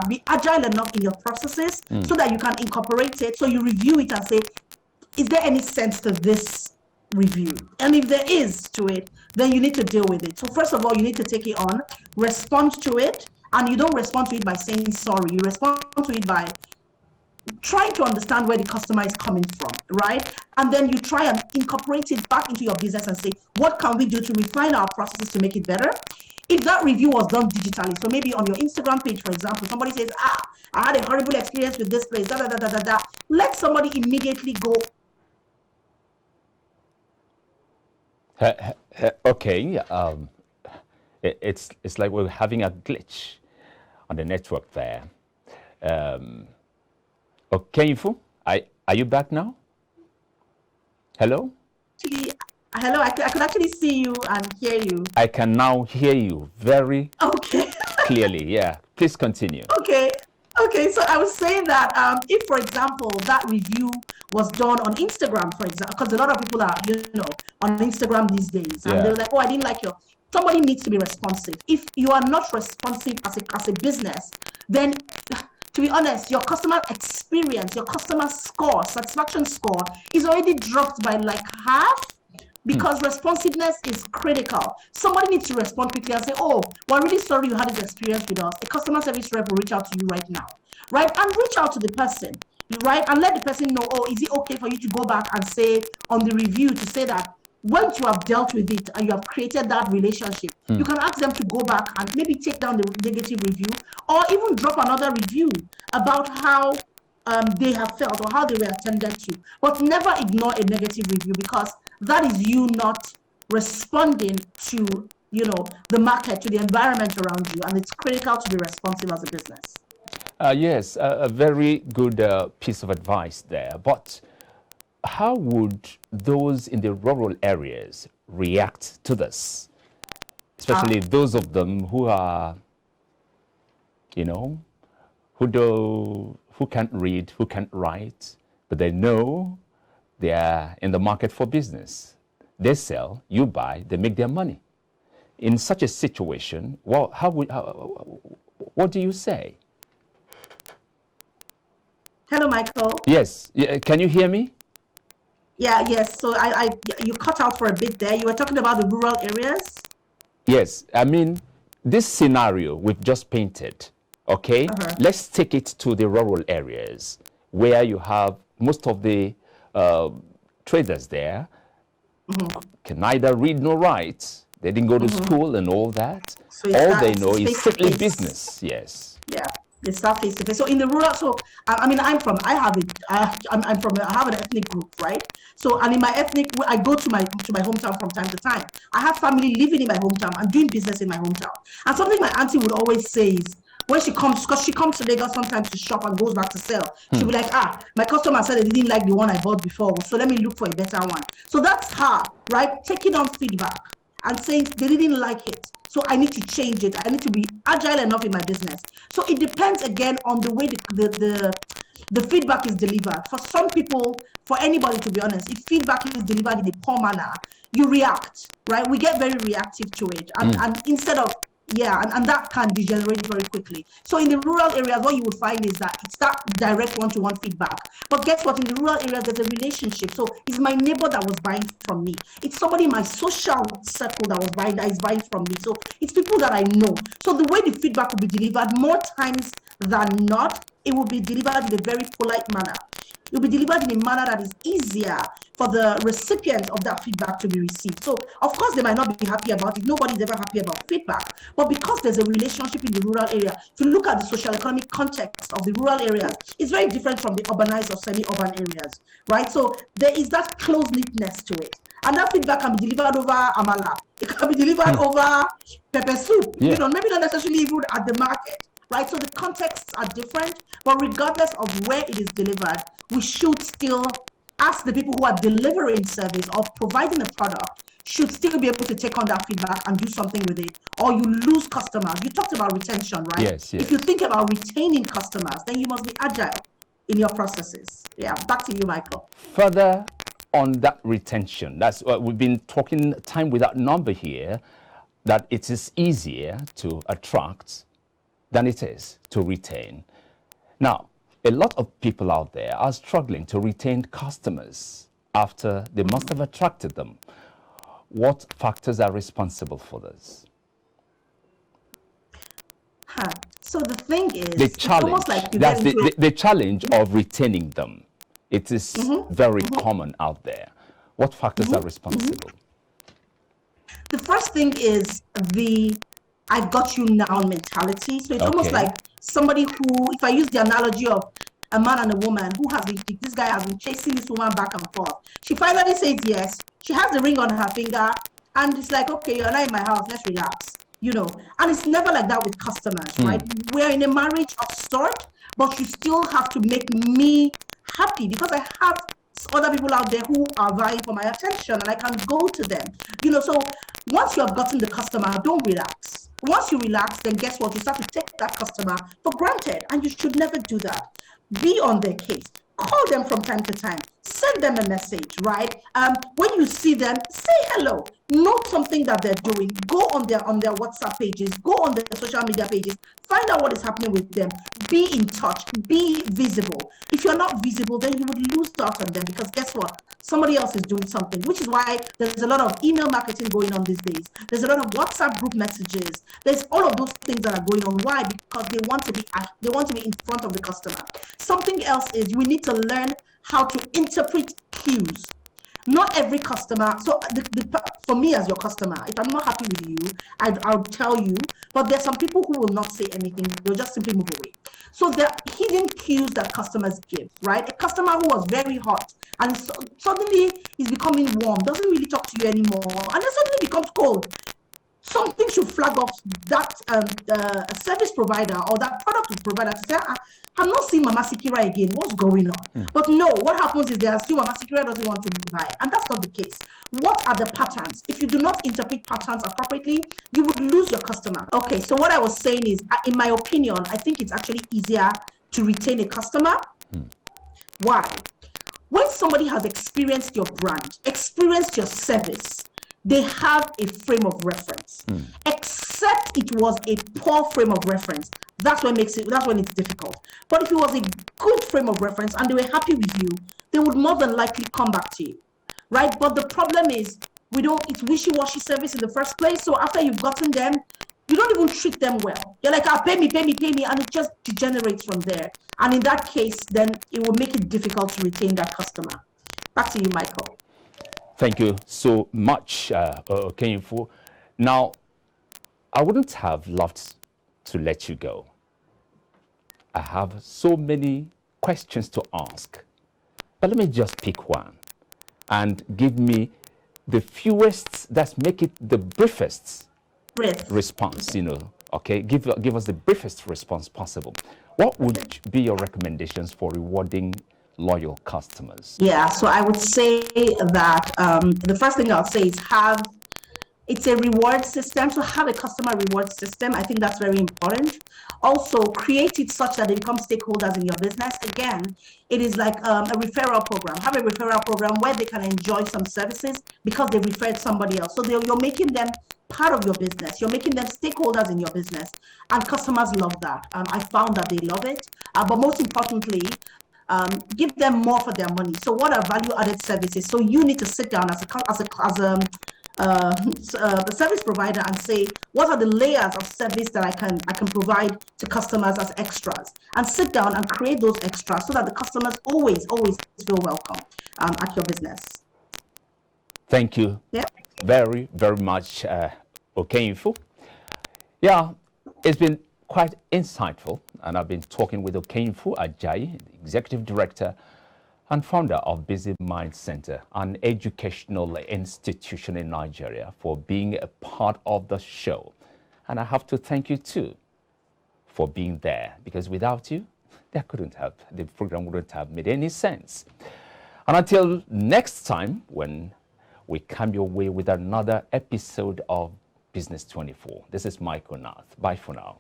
be agile enough in your processes so that you can incorporate it. So you review it and say, is there any sense to this review? And if there is to it, then you need to deal with it. So first of all, you need to take it on, respond to it, and you don't respond to it by saying sorry. You respond to it by trying to understand where the customer is coming from, right? And then you try and incorporate it back into your business and say, what can we do to refine our processes to make it better? If that review was done digitally, so maybe on your Instagram page, for example, somebody says, I had a horrible experience with this place, let somebody immediately go. Okay, it's like we're having a glitch on the network there. Okay, are you back now? Hello? Hello, I could actually see you and hear you. I can now hear you very clearly. Yeah, please continue. Okay, so I was saying that if, for example, that review was done on Instagram, for example, because a lot of people are, on Instagram these days, and they're like, I didn't like your. Somebody needs to be responsive. If you are not responsive as a business, then, to be honest, your customer experience, your customer score, satisfaction score, is already dropped by like half. Because responsiveness is critical. Somebody needs to respond quickly and say, we're really sorry you had this experience with us. A customer service rep will reach out to you right now, right? And reach out to the person, right? And let the person know, is it okay for you to go back and say on the review to say that once you have dealt with it and you have created that relationship, you can ask them to go back and maybe take down the negative review or even drop another review about how they have felt or how they were attended to. But never ignore a negative review, because that is you not responding to, the market, to the environment around you. And it's critical to be responsive as a business. Yes, a very good piece of advice there. But how would those in the rural areas react to this? Especially those of them who are, who can't read, who can't write, but they know they are in the market for business. They sell, you buy, they make their money. In such a situation, well, what do you say? Hello, Michael. Yes, can you hear me? Yes. So you cut out for a bit there. You were talking about the rural areas? Yes, I mean, this scenario we've just painted, okay? Let's take it to the rural areas where you have most of the traders there can neither read nor write. They didn't go to school and all that. So all they know is strictly business. Yes. Yeah, it's not face to face. So in the rural, I have an ethnic group, right? So, and in my ethnic, I go to my hometown from time to time. I have family living in my hometown and doing business in my hometown. And something my auntie would always say is, when she comes, because she comes to Lagos sometimes to shop and goes back to sell, she'll be like, my customer said they didn't like the one I bought before, so let me look for a better one. So that's her, right? Taking on feedback and saying they didn't like it, so I need to change it. I need to be agile enough in my business. So it depends again on the way the feedback is delivered. For some people, for anybody to be honest, if feedback is delivered in a poor manner, you react, right? We get very reactive to it, and instead of and that can degenerate very quickly. So in the rural areas, what you would find is that it's that direct one-to-one feedback. But guess what? In the rural areas, there's a relationship. So it's my neighbor that was buying from me. It's somebody in my social circle that is buying from me. So it's people that I know. So the way the feedback will be delivered, more times than not, it will be delivered in a very polite manner. It will be delivered in a manner that is easier for the recipient of that feedback to be received. So, of course, they might not be happy about it. Nobody's ever happy about feedback. But because there's a relationship in the rural area, if you look at the social economic context of the rural areas, it's very different from the urbanized or semi-urban areas, right? So there is that close-knitness to it. And that feedback can be delivered over amala. It can be delivered over pepper soup, maybe not necessarily even at the market. Right, so the contexts are different, but regardless of where it is delivered, we should still ask the people who are delivering service or providing a product should still be able to take on that feedback and do something with it, or you lose customers. You talked about retention, right? Yes. If you think about retaining customers, then you must be agile in your processes. Yeah, back to you, Michael. Further on that retention, that's what we've been talking time without number here, that it is easier to attract than it is to retain. Now, a lot of people out there are struggling to retain customers after they must have attracted them. What factors are responsible for this? So the thing is, The challenge, it's almost like you that's get into the challenge of retaining them. It is very common out there. What factors are responsible? The first thing is the "I've got you now" mentality. So it's almost like somebody who, if I use the analogy of a man and a woman who has been, this guy has been chasing this woman back and forth. She finally says yes. She has the ring on her finger, and it's like, okay, you're not in my house, let's relax. You know, and it's never like that with customers, right? We're in a marriage of sort, but you still have to make me happy because I have other people out there who are vying for my attention and I can go to them. You know, so once you have gotten the customer, don't relax. Once you relax, then guess what? You start to take that customer for granted, and you should never do that. Be on their case. Call them from time to time. Send them a message, right? When you see them, say hello. Note something that they're doing. Go on their WhatsApp pages. Go on their social media pages. Find out what is happening with them. Be in touch. Be visible. If you're not visible, then you would lose out on them because guess what? Somebody else is doing something, which is why there's a lot of email marketing going on these days. There's a lot of WhatsApp group messages. There's all of those things that are going on. Why? Because they want to be in front of the customer. Something else is we need to learn how to interpret cues. Not every customer, so for me as your customer, if I'm not happy with you, I'll tell you, but there's some people who will not say anything, they'll just simply move away. So there are hidden cues that customers give, right? A customer who was very hot and suddenly is becoming warm, doesn't really talk to you anymore, and then suddenly becomes cold. Something should flag off that service provider or that product provider to say, I'm not seeing Mama Sikira again. What's going on? But no, what happens is they are still Mama Sikira doesn't want to buy. And that's not the case. What are the patterns? If you do not interpret patterns appropriately, you would lose your customer. Okay, so what I was saying is, in my opinion, I think it's actually easier to retain a customer. Why? When somebody has experienced your brand, experienced your service, they have a frame of reference. Except it was a poor frame of reference. That's when it's difficult. But if it was a good frame of reference and they were happy with you, they would more than likely come back to you. Right? But the problem is it's wishy-washy service in the first place. So after you've gotten them, you don't even treat them well. You're like, pay me, and it just degenerates from there. And in that case, then it will make it difficult to retain that customer. Back to you, Michael. Thank you so much, Okeyinfu. Now, I wouldn't have loved to let you go. I have so many questions to ask, but let me just pick one and give me the fewest, that's make it the briefest response, okay? Give us the briefest response possible. What would be your recommendations for rewarding loyal customers? Yeah, so I would say that the first thing I'll say is it's a reward system. So have a customer reward system. I think that's very important. Also, create it such that it becomes stakeholders in your business. Again, it is like a referral program. Have a referral program where they can enjoy some services because they referred somebody else. So you're making them part of your business. You're making them stakeholders in your business. And customers love that. I found that they love it. But most importantly, give them more for their money. So what are value-added services? So you need to sit down as a service provider and say, what are the layers of service that I can provide to customers as extras, and sit down and create those extras so that the customers always feel welcome at your business. Thank you very, very much, Okeyinfu. Yeah, it's been quite insightful, and I've been talking with Okeyinfu Ajayi, Executive Director and founder of Busy Mind Center, an educational institution in Nigeria, for being a part of the show. And I have to thank you too for being there, because without you, the program wouldn't have made any sense. And until next time, when we come your way with another episode of Business 24, this is Michael Nath. Bye for now.